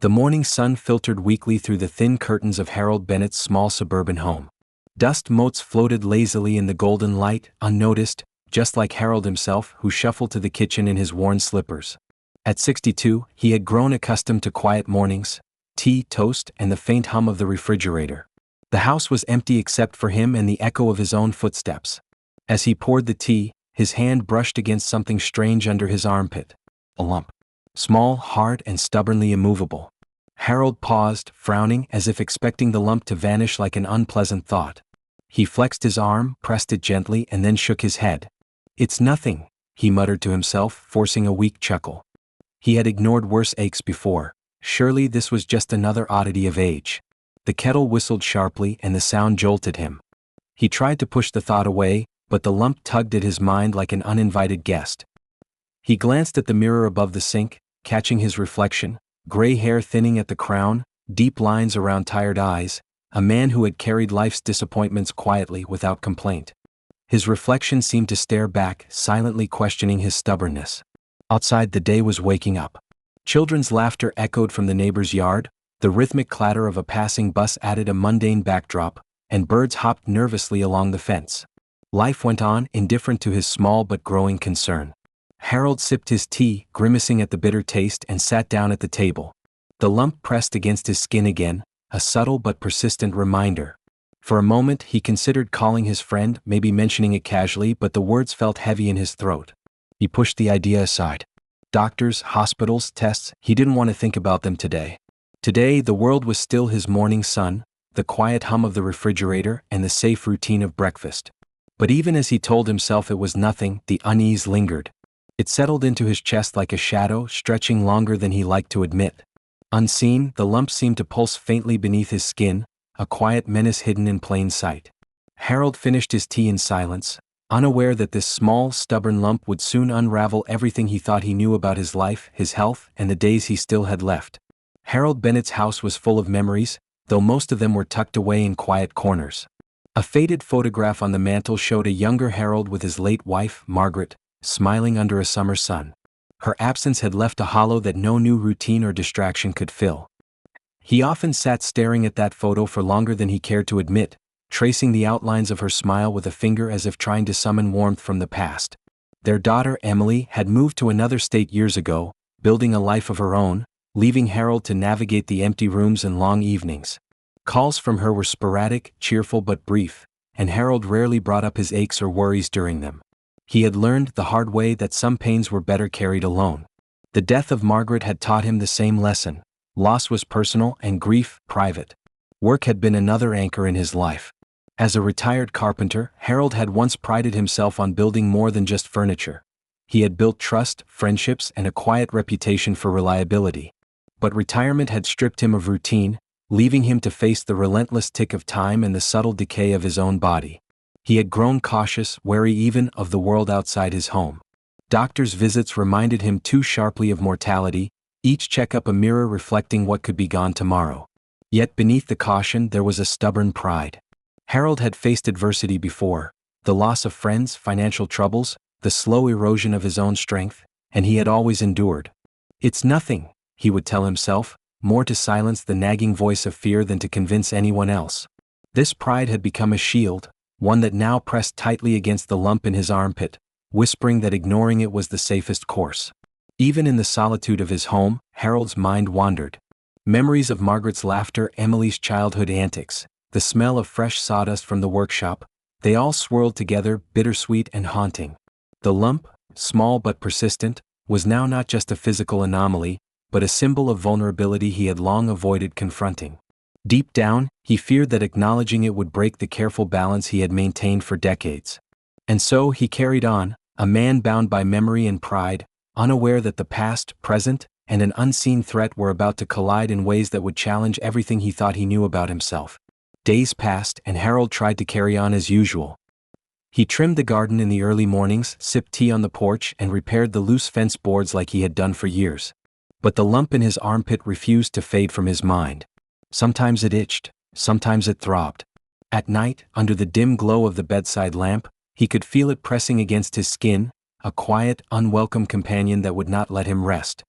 The morning sun filtered weakly through the thin curtains of Harold Bennett's small suburban home. Dust motes floated lazily in the golden light, unnoticed, just like Harold himself, who shuffled to the kitchen in his worn slippers. At 62, he had grown accustomed to quiet mornings, tea, toast, and the faint hum of the refrigerator. The house was empty except for him and the echo of his own footsteps. As he poured the tea, his hand brushed against something strange under his armpit. A lump. Small, hard, and stubbornly immovable. Harold paused, frowning, as if expecting the lump to vanish like an unpleasant thought. He flexed his arm, pressed it gently, and then shook his head. "It's nothing," he muttered to himself, forcing a weak chuckle. He had ignored worse aches before. Surely this was just another oddity of age. The kettle whistled sharply and the sound jolted him. He tried to push the thought away, but the lump tugged at his mind like an uninvited guest. He glanced at the mirror above the sink, catching his reflection, gray hair thinning at the crown, deep lines around tired eyes, a man who had carried life's disappointments quietly without complaint. His reflection seemed to stare back, silently questioning his stubbornness. Outside, the day was waking up. Children's laughter echoed from the neighbor's yard, the rhythmic clatter of a passing bus added a mundane backdrop, and birds hopped nervously along the fence. Life went on, indifferent to his small but growing concern. Harold sipped his tea, grimacing at the bitter taste, and sat down at the table. The lump pressed against his skin again, a subtle but persistent reminder. For a moment he considered calling his friend, maybe mentioning it casually, but the words felt heavy in his throat. He pushed the idea aside. Doctors, hospitals, tests, he didn't want to think about them today. Today the world was still his morning sun, the quiet hum of the refrigerator, and the safe routine of breakfast. But even as he told himself it was nothing, the unease lingered. It settled into his chest like a shadow, stretching longer than he liked to admit. Unseen, the lump seemed to pulse faintly beneath his skin, a quiet menace hidden in plain sight. Harold finished his tea in silence, unaware that this small, stubborn lump would soon unravel everything he thought he knew about his life, his health, and the days he still had left. Harold Bennett's house was full of memories, though most of them were tucked away in quiet corners. A faded photograph on the mantel showed a younger Harold with his late wife, Margaret, smiling under a summer sun. Her absence had left a hollow that no new routine or distraction could fill. He often sat staring at that photo for longer than he cared to admit, tracing the outlines of her smile with a finger as if trying to summon warmth from the past. Their daughter, Emily, had moved to another state years ago, building a life of her own, leaving Harold to navigate the empty rooms and long evenings. Calls from her were sporadic, cheerful but brief, and Harold rarely brought up his aches or worries during them. He had learned the hard way that some pains were better carried alone. The death of Margaret had taught him the same lesson. Loss was personal and grief private. Work had been another anchor in his life. As a retired carpenter, Harold had once prided himself on building more than just furniture. He had built trust, friendships, and a quiet reputation for reliability. But retirement had stripped him of routine, leaving him to face the relentless tick of time and the subtle decay of his own body. He had grown cautious, wary even of the world outside his home. Doctors' visits reminded him too sharply of mortality, each checkup a mirror reflecting what could be gone tomorrow. Yet beneath the caution there was a stubborn pride. Harold had faced adversity before, the loss of friends, financial troubles, the slow erosion of his own strength, and he had always endured. "It's nothing," he would tell himself, more to silence the nagging voice of fear than to convince anyone else. This pride had become a shield, one that now pressed tightly against the lump in his armpit, whispering that ignoring it was the safest course. Even in the solitude of his home, Harold's mind wandered. Memories of Margaret's laughter, Emily's childhood antics, the smell of fresh sawdust from the workshop, they all swirled together, bittersweet and haunting. The lump, small but persistent, was now not just a physical anomaly, but a symbol of vulnerability he had long avoided confronting. Deep down, he feared that acknowledging it would break the careful balance he had maintained for decades. And so he carried on, a man bound by memory and pride, unaware that the past, present, and an unseen threat were about to collide in ways that would challenge everything he thought he knew about himself. Days passed, and Harold tried to carry on as usual. He trimmed the garden in the early mornings, sipped tea on the porch, and repaired the loose fence boards like he had done for years. But the lump in his armpit refused to fade from his mind. Sometimes it itched, sometimes it throbbed. At night, under the dim glow of the bedside lamp, he could feel it pressing against his skin, a quiet, unwelcome companion that would not let him rest.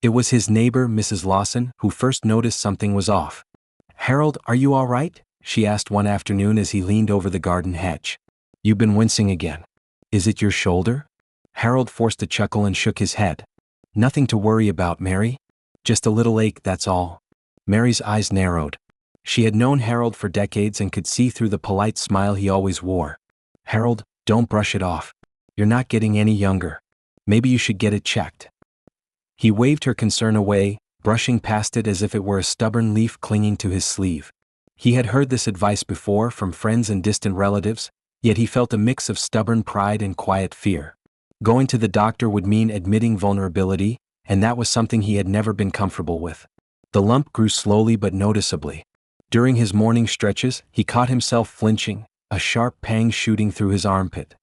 It was his neighbor, Mrs. Lawson, who first noticed something was off. "Harold, are you all right?" she asked one afternoon as he leaned over the garden hedge. "You've been wincing again. Is it your shoulder?" Harold forced a chuckle and shook his head. "Nothing to worry about, Mary. Just a little ache, that's all." Mary's eyes narrowed. She had known Harold for decades and could see through the polite smile he always wore. "Harold, don't brush it off. You're not getting any younger. Maybe you should get it checked." He waved her concern away, brushing past it as if it were a stubborn leaf clinging to his sleeve. He had heard this advice before from friends and distant relatives, yet he felt a mix of stubborn pride and quiet fear. Going to the doctor would mean admitting vulnerability, and that was something he had never been comfortable with. The lump grew slowly but noticeably. During his morning stretches, he caught himself flinching, a sharp pang shooting through his armpit.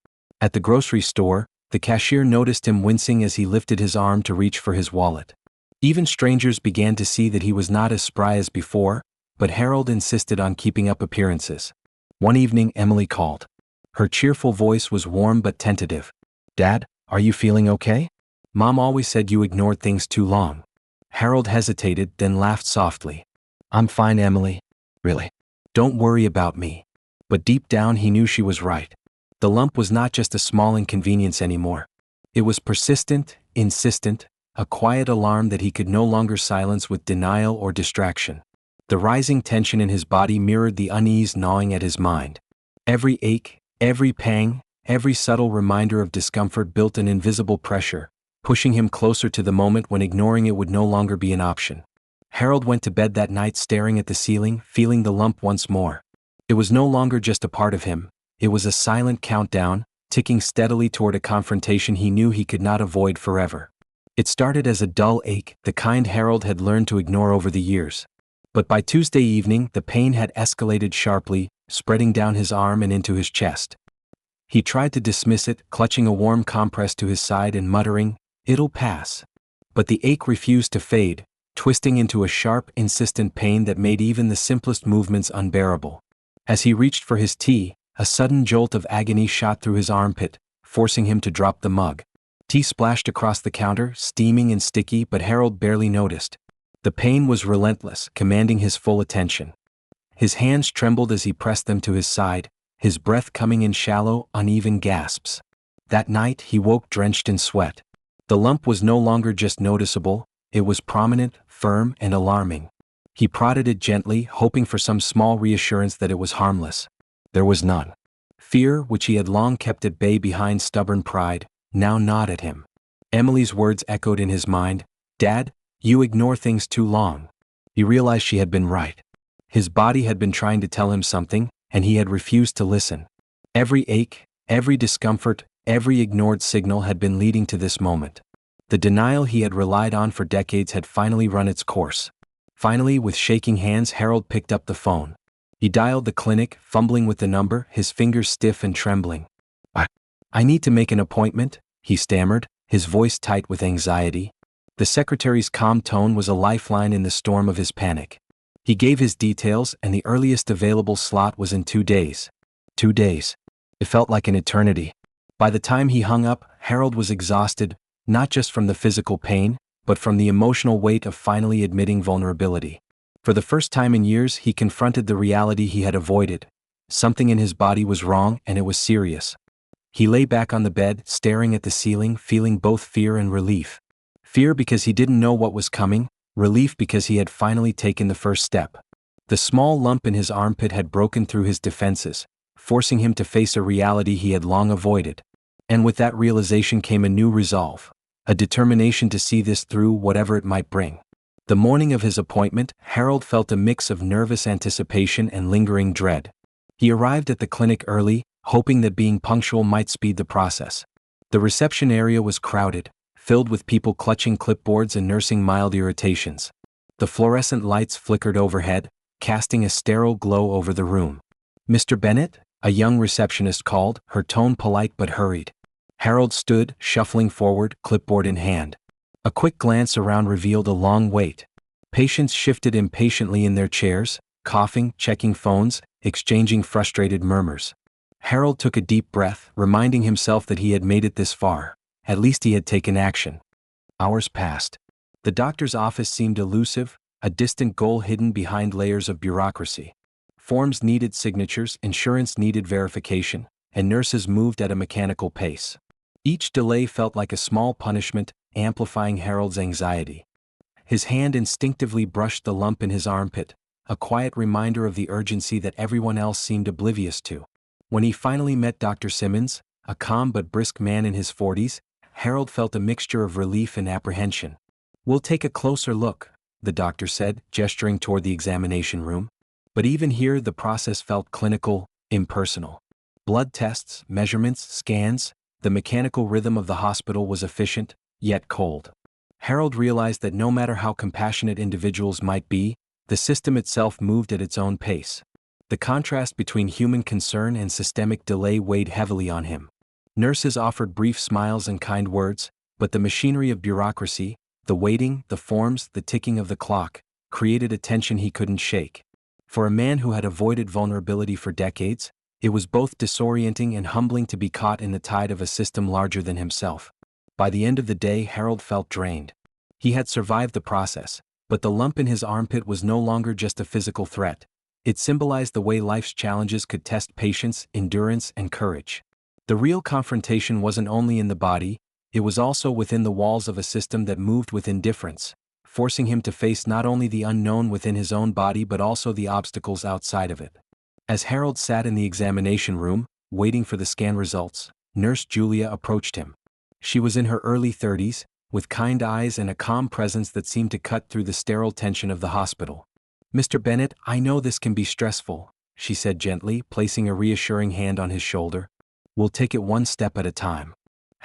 At the grocery store, the cashier noticed him wincing as he lifted his arm to reach for his wallet. Even strangers began to see that he was not as spry as before, but Harold insisted on keeping up appearances. One evening, Emily called. Her cheerful voice was warm but tentative. "Dad, are you feeling okay? Mom always said you ignored things too long." Harold hesitated, then laughed softly. "I'm fine, Emily. Really. Don't worry about me." But deep down he knew she was right. The lump was not just a small inconvenience anymore. It was persistent, insistent, a quiet alarm that he could no longer silence with denial or distraction. The rising tension in his body mirrored the unease gnawing at his mind. Every ache, every pang, every subtle reminder of discomfort built an invisible pressure, pushing him closer to the moment when ignoring it would no longer be an option. Harold went to bed that night staring at the ceiling, feeling the lump once more. It was no longer just a part of him, it was a silent countdown, ticking steadily toward a confrontation he knew he could not avoid forever. It started as a dull ache, the kind Harold had learned to ignore over the years. But by Tuesday evening, the pain had escalated sharply, spreading down his arm and into his chest. He tried to dismiss it, clutching a warm compress to his side and muttering, "It'll pass." But the ache refused to fade, twisting into a sharp, insistent pain that made even the simplest movements unbearable. As he reached for his tea, a sudden jolt of agony shot through his armpit, forcing him to drop the mug. Tea splashed across the counter, steaming and sticky, but Harold barely noticed. The pain was relentless, commanding his full attention. His hands trembled as he pressed them to his side, his breath coming in shallow, uneven gasps. That night he woke drenched in sweat. The lump was no longer just noticeable, it was prominent, firm, and alarming. He prodded it gently, hoping for some small reassurance that it was harmless. There was none. Fear, which he had long kept at bay behind stubborn pride, now gnawed at him. Emily's words echoed in his mind, "Dad, you ignore things too long." He realized she had been right. His body had been trying to tell him something, and he had refused to listen. Every ache, every discomfort, every ignored signal had been leading to this moment. The denial he had relied on for decades had finally run its course. Finally, with shaking hands, Harold picked up the phone. He dialed the clinic, fumbling with the number, his fingers stiff and trembling. I need to make an appointment," he stammered, his voice tight with anxiety. The secretary's calm tone was a lifeline in the storm of his panic. He gave his details, and the earliest available slot was in 2 days. 2 days. It felt like an eternity. By the time he hung up, Harold was exhausted, not just from the physical pain, but from the emotional weight of finally admitting vulnerability. For the first time in years, he confronted the reality he had avoided. Something in his body was wrong, and it was serious. He lay back on the bed, staring at the ceiling, feeling both fear and relief. Fear because he didn't know what was coming, relief because he had finally taken the first step. The small lump in his armpit had broken through his defenses, forcing him to face a reality he had long avoided. And with that realization came a new resolve, a determination to see this through, whatever it might bring. The morning of his appointment, Harold felt a mix of nervous anticipation and lingering dread. He arrived at the clinic early, hoping that being punctual might speed the process. The reception area was crowded, filled with people clutching clipboards and nursing mild irritations. The fluorescent lights flickered overhead, casting a sterile glow over the room. "Mr. Bennett?" a young receptionist called, her tone polite but hurried. Harold stood, shuffling forward, clipboard in hand. A quick glance around revealed a long wait. Patients shifted impatiently in their chairs, coughing, checking phones, exchanging frustrated murmurs. Harold took a deep breath, reminding himself that he had made it this far. At least he had taken action. Hours passed. The doctor's office seemed elusive, a distant goal hidden behind layers of bureaucracy. Forms needed signatures, insurance needed verification, and nurses moved at a mechanical pace. Each delay felt like a small punishment, amplifying Harold's anxiety. His hand instinctively brushed the lump in his armpit, a quiet reminder of the urgency that everyone else seemed oblivious to. When he finally met Dr. Simmons, a calm but brisk man in his 40s, Harold felt a mixture of relief and apprehension. "We'll take a closer look," the doctor said, gesturing toward the examination room. But even here the process felt clinical, impersonal. Blood tests, measurements, scans, the mechanical rhythm of the hospital was efficient, yet cold. Harold realized that no matter how compassionate individuals might be, the system itself moved at its own pace. The contrast between human concern and systemic delay weighed heavily on him. Nurses offered brief smiles and kind words, but the machinery of bureaucracy, the waiting, the forms, the ticking of the clock, created a tension he couldn't shake. For a man who had avoided vulnerability for decades, it was both disorienting and humbling to be caught in the tide of a system larger than himself. By the end of the day, Harold felt drained. He had survived the process, but the lump in his armpit was no longer just a physical threat. It symbolized the way life's challenges could test patience, endurance, and courage. The real confrontation wasn't only in the body, it was also within the walls of a system that moved with indifference, forcing him to face not only the unknown within his own body but also the obstacles outside of it. As Harold sat in the examination room, waiting for the scan results, Nurse Julia approached him. She was in her early 30s, with kind eyes and a calm presence that seemed to cut through the sterile tension of the hospital. "Mr. Bennett, I know this can be stressful," she said gently, placing a reassuring hand on his shoulder. "We'll take it one step at a time."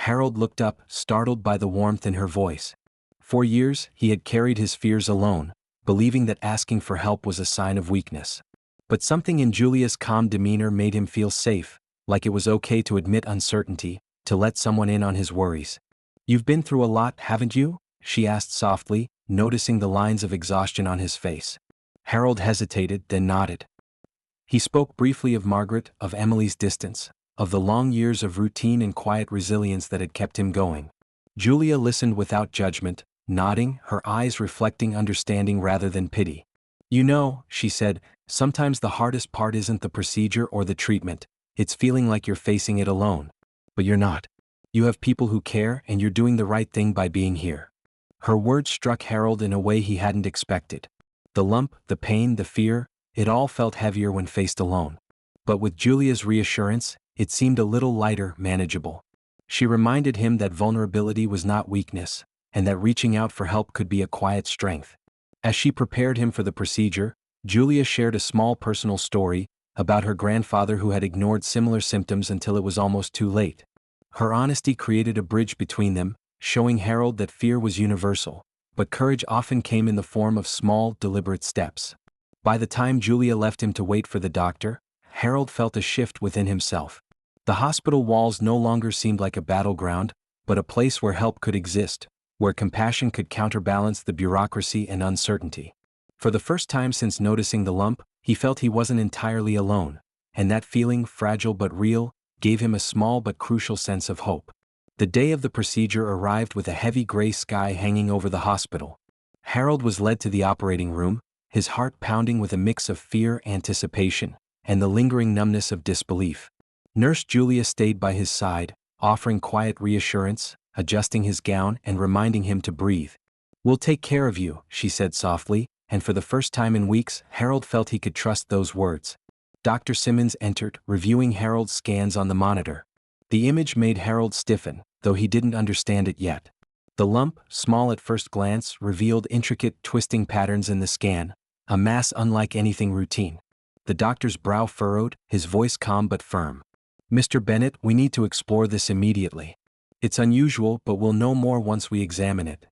Harold looked up, startled by the warmth in her voice. For years, he had carried his fears alone, believing that asking for help was a sign of weakness. But something in Julia's calm demeanor made him feel safe, like it was okay to admit uncertainty, to let someone in on his worries. "You've been through a lot, haven't you?" she asked softly, noticing the lines of exhaustion on his face. Harold hesitated, then nodded. He spoke briefly of Margaret, of Emily's distance, of the long years of routine and quiet resilience that had kept him going. Julia listened without judgment, nodding, her eyes reflecting understanding rather than pity. "You know," she said, "sometimes the hardest part isn't the procedure or the treatment, it's feeling like you're facing it alone. But you're not. You have people who care and you're doing the right thing by being here." Her words struck Harold in a way he hadn't expected. The lump, the pain, the fear, it all felt heavier when faced alone. But with Julia's reassurance, it seemed a little lighter, manageable. She reminded him that vulnerability was not weakness, and that reaching out for help could be a quiet strength. As she prepared him for the procedure, Julia shared a small personal story about her grandfather who had ignored similar symptoms until it was almost too late. Her honesty created a bridge between them, showing Harold that fear was universal, but courage often came in the form of small, deliberate steps. By the time Julia left him to wait for the doctor, Harold felt a shift within himself. The hospital walls no longer seemed like a battleground, but a place where help could exist, where compassion could counterbalance the bureaucracy and uncertainty. For the first time since noticing the lump, he felt he wasn't entirely alone, and that feeling, fragile but real, gave him a small but crucial sense of hope. The day of the procedure arrived with a heavy gray sky hanging over the hospital. Harold was led to the operating room, his heart pounding with a mix of fear, anticipation, and the lingering numbness of disbelief. Nurse Julia stayed by his side, offering quiet reassurance, adjusting his gown and reminding him to breathe. "We'll take care of you," she said softly, and for the first time in weeks, Harold felt he could trust those words. Dr. Simmons entered, reviewing Harold's scans on the monitor. The image made Harold stiffen, though he didn't understand it yet. The lump, small at first glance, revealed intricate, twisting patterns in the scan, a mass unlike anything routine. The doctor's brow furrowed, his voice calm but firm. "Mr. Bennett, we need to explore this immediately. It's unusual, but we'll know more once we examine it."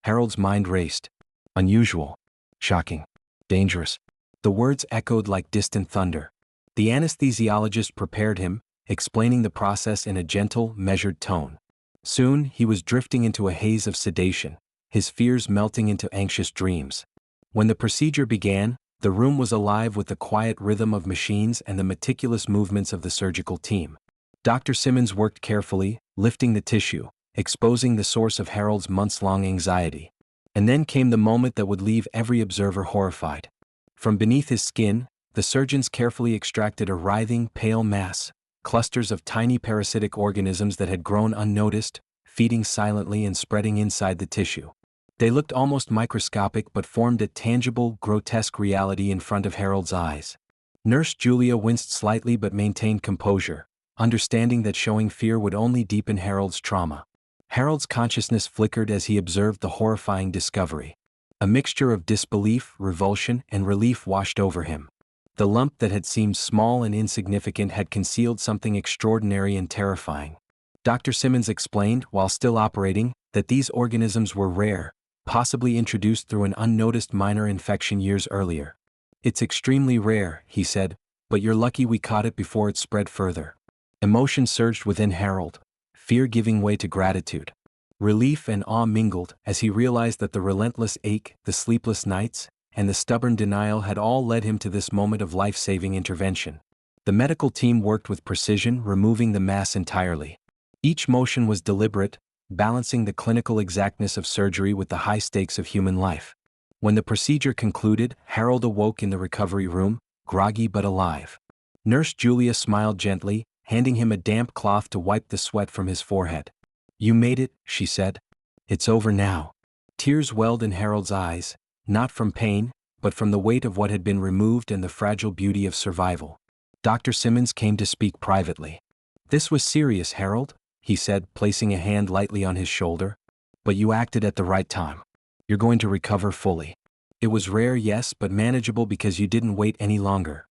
Harold's mind raced. Unusual. Shocking. Dangerous. The words echoed like distant thunder. The anesthesiologist prepared him, explaining the process in a gentle, measured tone. Soon, he was drifting into a haze of sedation, his fears melting into anxious dreams. When the procedure began, the room was alive with the quiet rhythm of machines and the meticulous movements of the surgical team. Dr. Simmons worked carefully, lifting the tissue, exposing the source of Harold's months-long anxiety. And then came the moment that would leave every observer horrified. From beneath his skin, the surgeons carefully extracted a writhing, pale mass, clusters of tiny parasitic organisms that had grown unnoticed, feeding silently and spreading inside the tissue. They looked almost microscopic but formed a tangible, grotesque reality in front of Harold's eyes. Nurse Julia winced slightly but maintained composure, understanding that showing fear would only deepen Harold's trauma. Harold's consciousness flickered as he observed the horrifying discovery. A mixture of disbelief, revulsion, and relief washed over him. The lump that had seemed small and insignificant had concealed something extraordinary and terrifying. Dr. Simmons explained, while still operating, that these organisms were rare, possibly introduced through an unnoticed minor infection years earlier. "It's extremely rare," he said, "but you're lucky we caught it before it spread further." Emotion surged within Harold, fear giving way to gratitude. Relief and awe mingled as he realized that the relentless ache, the sleepless nights, and the stubborn denial had all led him to this moment of life-saving intervention. The medical team worked with precision, removing the mass entirely. Each motion was deliberate, balancing the clinical exactness of surgery with the high stakes of human life. When the procedure concluded, Harold awoke in the recovery room, groggy but alive. Nurse Julia smiled gently, handing him a damp cloth to wipe the sweat from his forehead. "You made it," she said. "It's over now." Tears welled in Harold's eyes, not from pain, but from the weight of what had been removed and the fragile beauty of survival. Dr. Simmons came to speak privately. "This was serious, Harold," he said, placing a hand lightly on his shoulder. "But you acted at the right time. You're going to recover fully. It was rare, yes, but manageable because you didn't wait any longer."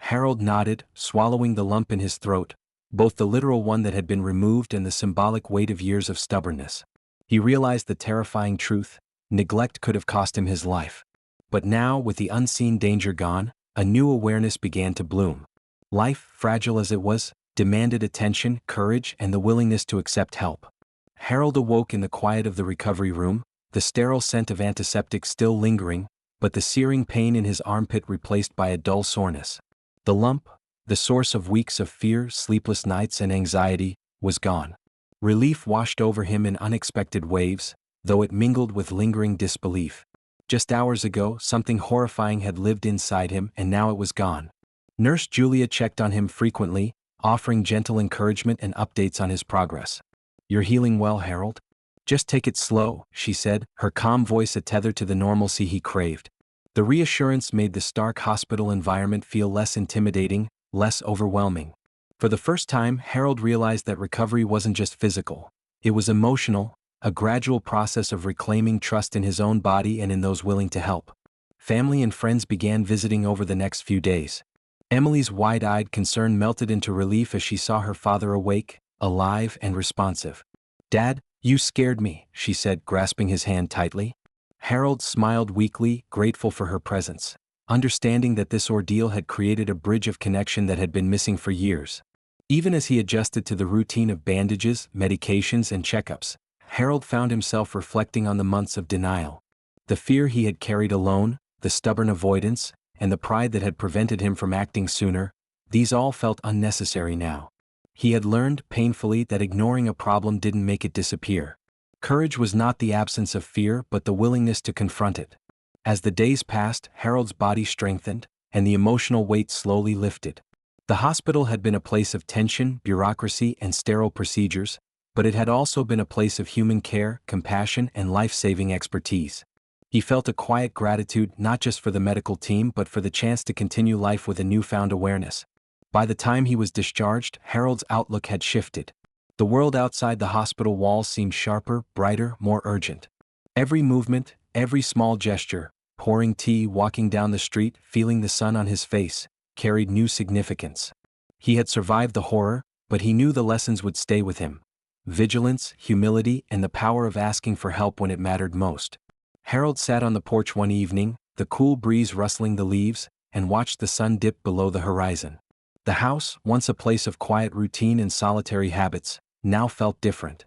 Harold nodded, swallowing the lump in his throat, both the literal one that had been removed and the symbolic weight of years of stubbornness. He realized the terrifying truth: neglect could have cost him his life. But now, with the unseen danger gone, a new awareness began to bloom. Life, fragile as it was, demanded attention, courage, and the willingness to accept help. Harold awoke in the quiet of the recovery room, the sterile scent of antiseptic still lingering, but the searing pain in his armpit replaced by a dull soreness. The lump, the source of weeks of fear, sleepless nights, and anxiety, was gone. Relief washed over him in unexpected waves, though it mingled with lingering disbelief. Just hours ago, something horrifying had lived inside him, and now it was gone. Nurse Julia checked on him frequently, offering gentle encouragement and updates on his progress. "You're healing well, Harold. Just take it slow," she said, her calm voice a tether to the normalcy he craved. The reassurance made the stark hospital environment feel less intimidating, less overwhelming. For the first time, Harold realized that recovery wasn't just physical. It was emotional, a gradual process of reclaiming trust in his own body and in those willing to help. Family and friends began visiting over the next few days. Emily's wide-eyed concern melted into relief as she saw her father awake, alive, and responsive. "Dad, you scared me," she said, grasping his hand tightly. Harold smiled weakly, grateful for her presence, understanding that this ordeal had created a bridge of connection that had been missing for years. Even as he adjusted to the routine of bandages, medications, and checkups, Harold found himself reflecting on the months of denial. The fear he had carried alone, the stubborn avoidance, and the pride that had prevented him from acting sooner, these all felt unnecessary now. He had learned, painfully, that ignoring a problem didn't make it disappear. Courage was not the absence of fear but the willingness to confront it. As the days passed, Harold's body strengthened, and the emotional weight slowly lifted. The hospital had been a place of tension, bureaucracy, and sterile procedures, but it had also been a place of human care, compassion, and life-saving expertise. He felt a quiet gratitude not just for the medical team but for the chance to continue life with a newfound awareness. By the time he was discharged, Harold's outlook had shifted. The world outside the hospital walls seemed sharper, brighter, more urgent. Every movement, every small gesture, pouring tea, walking down the street, feeling the sun on his face, carried new significance. He had survived the horror, but he knew the lessons would stay with him: vigilance, humility, and the power of asking for help when it mattered most. Harold sat on the porch one evening, the cool breeze rustling the leaves, and watched the sun dip below the horizon. The house, once a place of quiet routine and solitary habits, now felt different.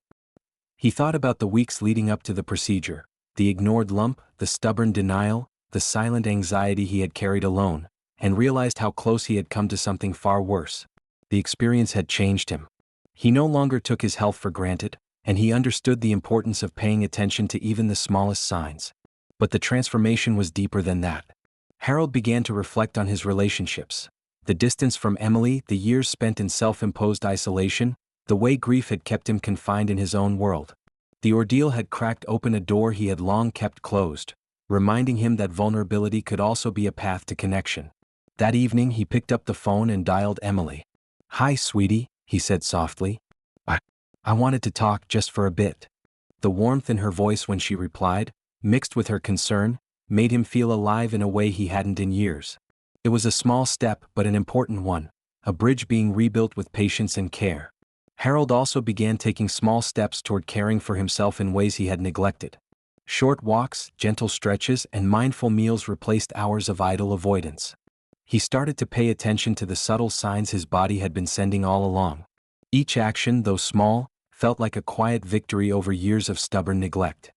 He thought about the weeks leading up to the procedure, the ignored lump, the stubborn denial, the silent anxiety he had carried alone, and realized how close he had come to something far worse. The experience had changed him. He no longer took his health for granted, and he understood the importance of paying attention to even the smallest signs. But the transformation was deeper than that. Harold began to reflect on his relationships. The distance from Emily, the years spent in self-imposed isolation, the way grief had kept him confined in his own world. The ordeal had cracked open a door he had long kept closed, reminding him that vulnerability could also be a path to connection. That evening he picked up the phone and dialed Emily. "Hi, sweetie," he said softly. I wanted to talk just for a bit." The warmth in her voice when she replied, mixed with her concern, made him feel alive in a way he hadn't in years. It was a small step but an important one, a bridge being rebuilt with patience and care. Harold also began taking small steps toward caring for himself in ways he had neglected. Short walks, gentle stretches, and mindful meals replaced hours of idle avoidance. He started to pay attention to the subtle signs his body had been sending all along. Each action, though small, felt like a quiet victory over years of stubborn neglect.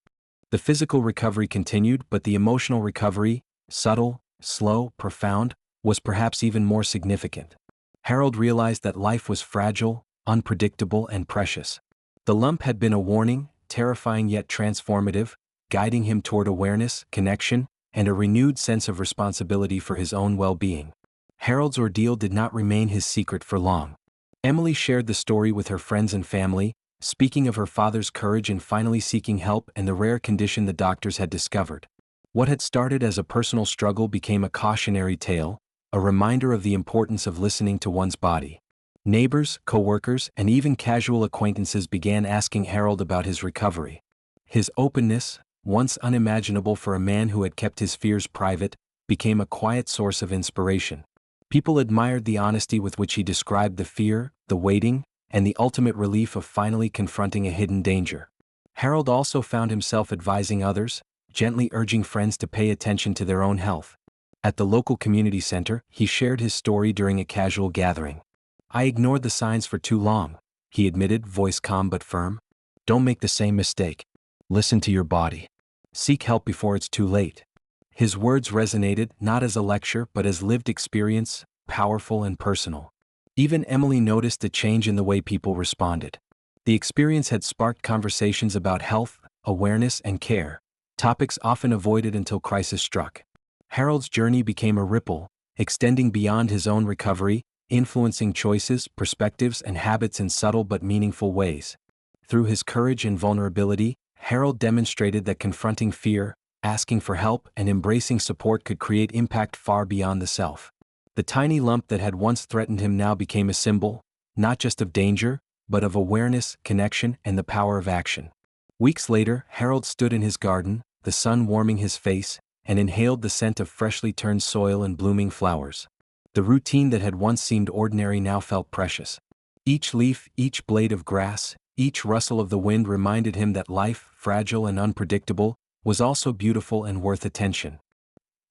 The physical recovery continued, but the emotional recovery, subtle, slow, profound, was perhaps even more significant. Harold realized that life was fragile, unpredictable, and precious. The lump had been a warning, terrifying yet transformative, guiding him toward awareness, connection, and a renewed sense of responsibility for his own well-being. Harold's ordeal did not remain his secret for long. Emily shared the story with her friends and family, speaking of her father's courage in finally seeking help and the rare condition the doctors had discovered. What had started as a personal struggle became a cautionary tale, a reminder of the importance of listening to one's body. Neighbors, co-workers, and even casual acquaintances began asking Harold about his recovery. His openness, once unimaginable for a man who had kept his fears private, became a quiet source of inspiration. People admired the honesty with which he described the fear, the waiting, and the ultimate relief of finally confronting a hidden danger. Harold also found himself advising others, gently urging friends to pay attention to their own health. At the local community center, he shared his story during a casual gathering. "I ignored the signs for too long," he admitted, voice calm but firm. "Don't make the same mistake. Listen to your body. Seek help before it's too late." His words resonated not as a lecture but as lived experience, powerful and personal. Even Emily noticed a change in the way people responded. The experience had sparked conversations about health, awareness, and care, topics often avoided until crisis struck. Harold's journey became a ripple, extending beyond his own recovery, influencing choices, perspectives, and habits in subtle but meaningful ways. Through his courage and vulnerability, Harold demonstrated that confronting fear, asking for help, and embracing support could create impact far beyond the self. The tiny lump that had once threatened him now became a symbol, not just of danger, but of awareness, connection, and the power of action. Weeks later, Harold stood in his garden, the sun warming his face, and inhaled the scent of freshly turned soil and blooming flowers. The routine that had once seemed ordinary now felt precious. Each leaf, each blade of grass, each rustle of the wind reminded him that life, fragile and unpredictable, was also beautiful and worth attention.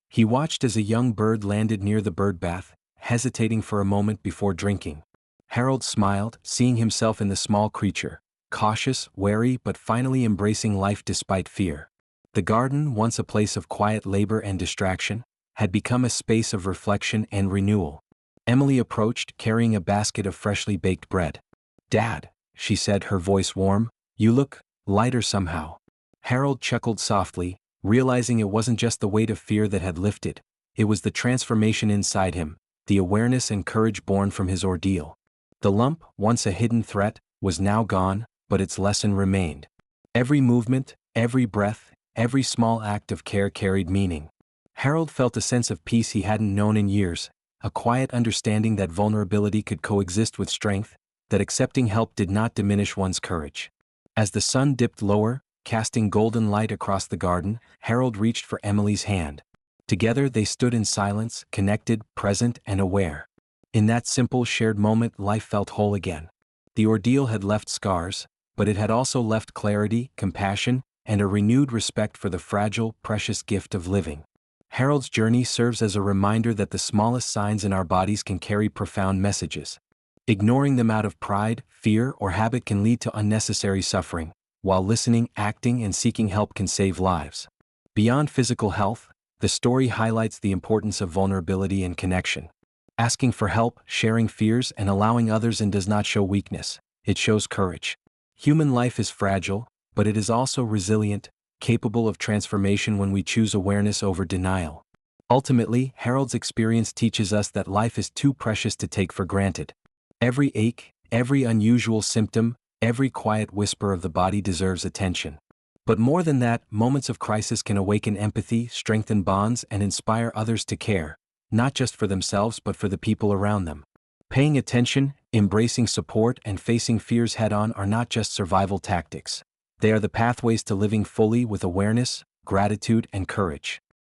He watched as a young bird landed near the bird bath, hesitating for a moment before drinking. Harold smiled, seeing himself in the small creature, cautious, wary, but finally embracing life despite fear. The garden, once a place of quiet labor and distraction, had become a space of reflection and renewal. Emily approached, carrying a basket of freshly baked bread. "Dad," she said, her voice warm, "you look lighter somehow." Harold chuckled softly, realizing it wasn't just the weight of fear that had lifted, it was the transformation inside him, the awareness and courage born from his ordeal. The lump, once a hidden threat, was now gone, but its lesson remained. Every movement, every breath, every small act of care carried meaning. Harold felt a sense of peace he hadn't known in years, a quiet understanding that vulnerability could coexist with strength, that accepting help did not diminish one's courage. As the sun dipped lower, casting golden light across the garden, Harold reached for Emily's hand. Together they stood in silence, connected, present, and aware. In that simple, shared moment, life felt whole again. The ordeal had left scars, but it had also left clarity, compassion, and a renewed respect for the fragile, precious gift of living. Harold's journey serves as a reminder that the smallest signs in our bodies can carry profound messages. Ignoring them out of pride, fear, or habit can lead to unnecessary suffering, while listening, acting, and seeking help can save lives. Beyond physical health, the story highlights the importance of vulnerability and connection. Asking for help, sharing fears, and allowing others in does not show weakness, it shows courage. Human life is fragile, but it is also resilient, capable of transformation when we choose awareness over denial. Ultimately, Harold's experience teaches us that life is too precious to take for granted. Every ache, every unusual symptom, every quiet whisper of the body deserves attention. But more than that, moments of crisis can awaken empathy, strengthen bonds, and inspire others to care, not just for themselves but for the people around them. Paying attention, embracing support, and facing fears head-on are not just survival tactics. They are the pathways to living fully with awareness, gratitude, and courage.